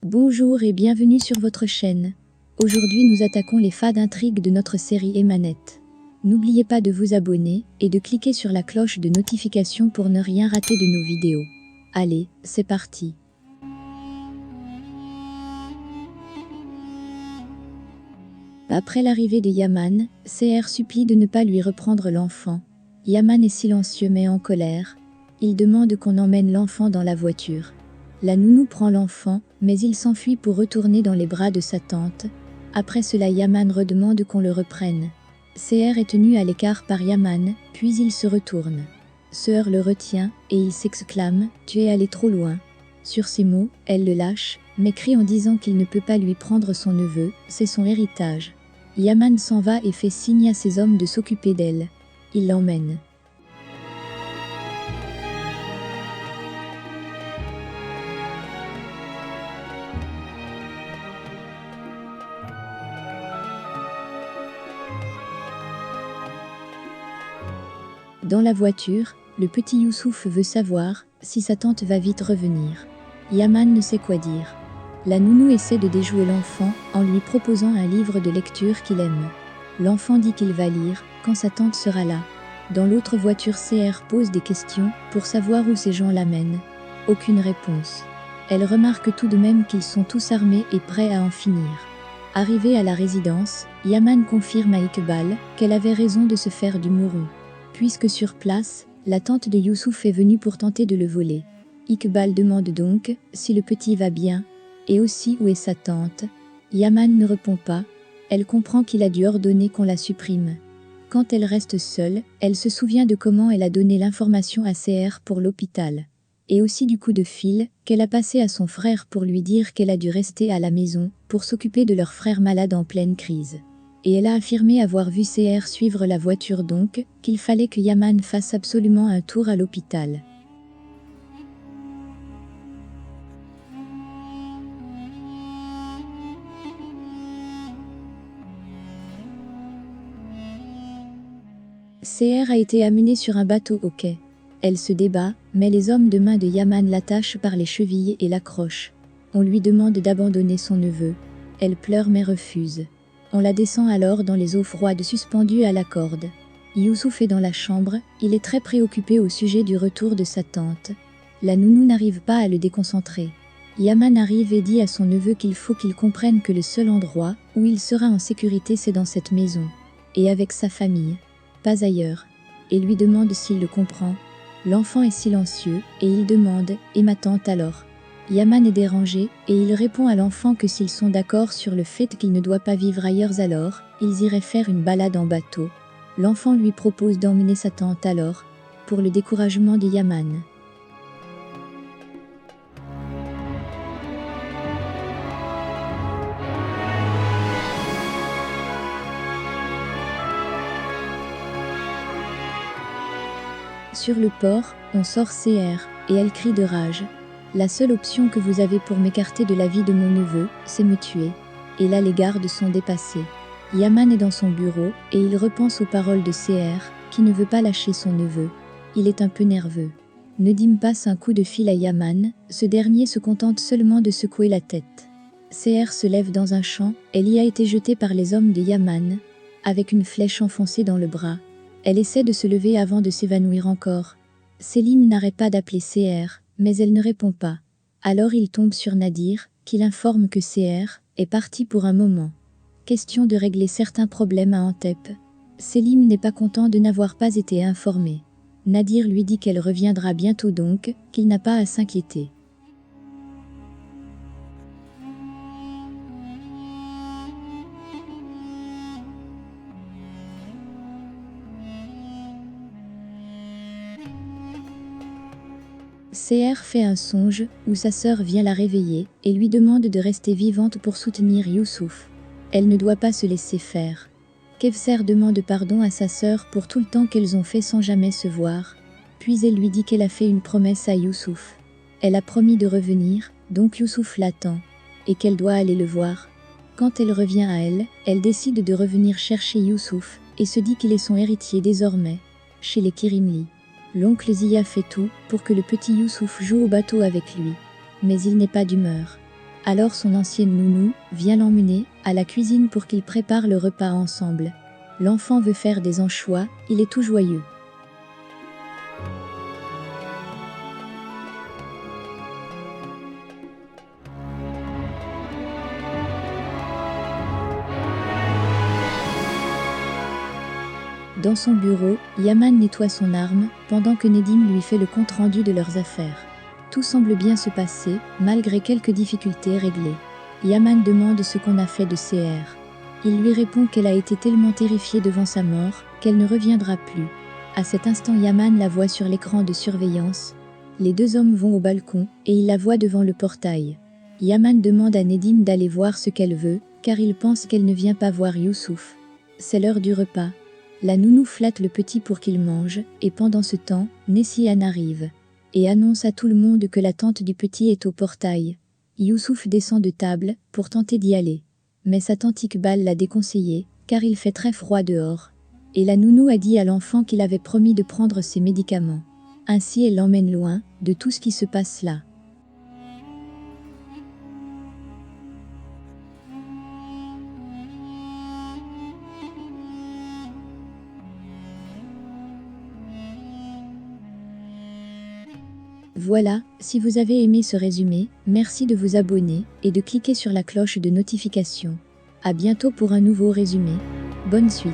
Bonjour et bienvenue sur votre chaîne. Aujourd'hui nous attaquons les fades intrigues de notre série Emanette. N'oubliez pas de vous abonner et de cliquer sur la cloche de notification pour ne rien rater de nos vidéos. Allez, c'est parti. Après l'arrivée de Yaman, Seher supplie de ne pas lui reprendre l'enfant. Yaman est silencieux mais en colère. Il demande qu'on emmène l'enfant dans la voiture. La nounou prend l'enfant, mais il s'enfuit pour retourner dans les bras de sa tante. Après cela, Yaman redemande qu'on le reprenne. Seher est tenu à l'écart par Yaman, puis il se retourne. Seher le retient, et il s'exclame « Tu es allé trop loin ». Sur ces mots, elle le lâche, mais crie en disant qu'il ne peut pas lui prendre son neveu, c'est son héritage. Yaman s'en va et fait signe à ses hommes de s'occuper d'elle. Il l'emmène. Dans la voiture, le petit Youssouf veut savoir si sa tante va vite revenir. Yaman ne sait quoi dire. La nounou essaie de déjouer l'enfant en lui proposant un livre de lecture qu'il aime. L'enfant dit qu'il va lire quand sa tante sera là. Dans l'autre voiture, Seher pose des questions pour savoir où ces gens l'amènent. Aucune réponse. Elle remarque tout de même qu'ils sont tous armés et prêts à en finir. Arrivée à la résidence, Yaman confirme à Iqbal qu'elle avait raison de se faire du mourou. Puisque sur place, la tante de Youssouf est venue pour tenter de le voler. Iqbal demande donc si le petit va bien, et aussi où est sa tante. Yaman ne répond pas, elle comprend qu'il a dû ordonner qu'on la supprime. Quand elle reste seule, elle se souvient de comment elle a donné l'information à Seher pour l'hôpital. Et aussi du coup de fil qu'elle a passé à son frère pour lui dire qu'elle a dû rester à la maison pour s'occuper de leur frère malade en pleine crise. Et elle a affirmé avoir vu Seher suivre la voiture donc, qu'il fallait que Yaman fasse absolument un tour à l'hôpital. Seher a été amenée sur un bateau au quai. Elle se débat, mais les hommes de main de Yaman l'attachent par les chevilles et l'accrochent. On lui demande d'abandonner son neveu. Elle pleure mais refuse. On la descend alors dans les eaux froides suspendues à la corde. Youssouf est dans la chambre, il est très préoccupé au sujet du retour de sa tante. La nounou n'arrive pas à le déconcentrer. Yaman arrive et dit à son neveu qu'il faut qu'il comprenne que le seul endroit où il sera en sécurité c'est dans cette maison. Et avec sa famille. Pas ailleurs. Et lui demande s'il le comprend. L'enfant est silencieux, et il demande « Et ma tante alors ?» Yaman est dérangé, et il répond à l'enfant que s'ils sont d'accord sur le fait qu'il ne doit pas vivre ailleurs alors, ils iraient faire une balade en bateau. L'enfant lui propose d'emmener sa tante alors, pour le découragement de Yaman. Sur le port, on sort Seher, et elle crie de rage. La seule option que vous avez pour m'écarter de la vie de mon neveu, c'est me tuer. Et là les gardes sont dépassés. Yaman est dans son bureau, et il repense aux paroles de Seher, qui ne veut pas lâcher son neveu. Il est un peu nerveux. Nedim passe un coup de fil à Yaman, ce dernier se contente seulement de secouer la tête. Seher se lève dans un champ, elle y a été jetée par les hommes de Yaman, avec une flèche enfoncée dans le bras. Elle essaie de se lever avant de s'évanouir encore. Selim n'arrête pas d'appeler Seher, mais elle ne répond pas. Alors il tombe sur Nadir, qui l'informe que Seher est parti pour un moment. Question de régler certains problèmes à Antep. Selim n'est pas content de n'avoir pas été informé. Nadir lui dit qu'elle reviendra bientôt donc, qu'il n'a pas à s'inquiéter. Seher fait un songe où sa sœur vient la réveiller et lui demande de rester vivante pour soutenir Youssouf. Elle ne doit pas se laisser faire. Kevser demande pardon à sa sœur pour tout le temps qu'elles ont fait sans jamais se voir. Puis elle lui dit qu'elle a fait une promesse à Youssouf. Elle a promis de revenir, donc Youssouf l'attend, et qu'elle doit aller le voir. Quand elle revient à elle, elle décide de revenir chercher Youssouf et se dit qu'il est son héritier désormais, chez les Kirimli. L'oncle Zia fait tout pour que le petit Youssouf joue au bateau avec lui. Mais il n'est pas d'humeur. Alors son ancienne nounou vient l'emmener à la cuisine pour qu'ils préparent le repas ensemble. L'enfant veut faire des anchois, il est tout joyeux. Dans son bureau, Yaman nettoie son arme, pendant que Nedim lui fait le compte-rendu de leurs affaires. Tout semble bien se passer, malgré quelques difficultés réglées. Yaman demande ce qu'on a fait de CR. Il lui répond qu'elle a été tellement terrifiée devant sa mort, qu'elle ne reviendra plus. À cet instant, Yaman la voit sur l'écran de surveillance. Les deux hommes vont au balcon, et il la voit devant le portail. Yaman demande à Nedim d'aller voir ce qu'elle veut, car il pense qu'elle ne vient pas voir Youssouf. C'est l'heure du repas. La nounou flatte le petit pour qu'il mange, et pendant ce temps, Nessiane arrive et annonce à tout le monde que la tante du petit est au portail. Youssouf descend de table pour tenter d'y aller. Mais sa tante Iqbal l'a déconseillé, car il fait très froid dehors. Et la nounou a dit à l'enfant qu'il avait promis de prendre ses médicaments. Ainsi elle l'emmène loin de tout ce qui se passe là. Voilà, si vous avez aimé ce résumé, merci de vous abonner et de cliquer sur la cloche de notification. À bientôt pour un nouveau résumé. Bonne suite.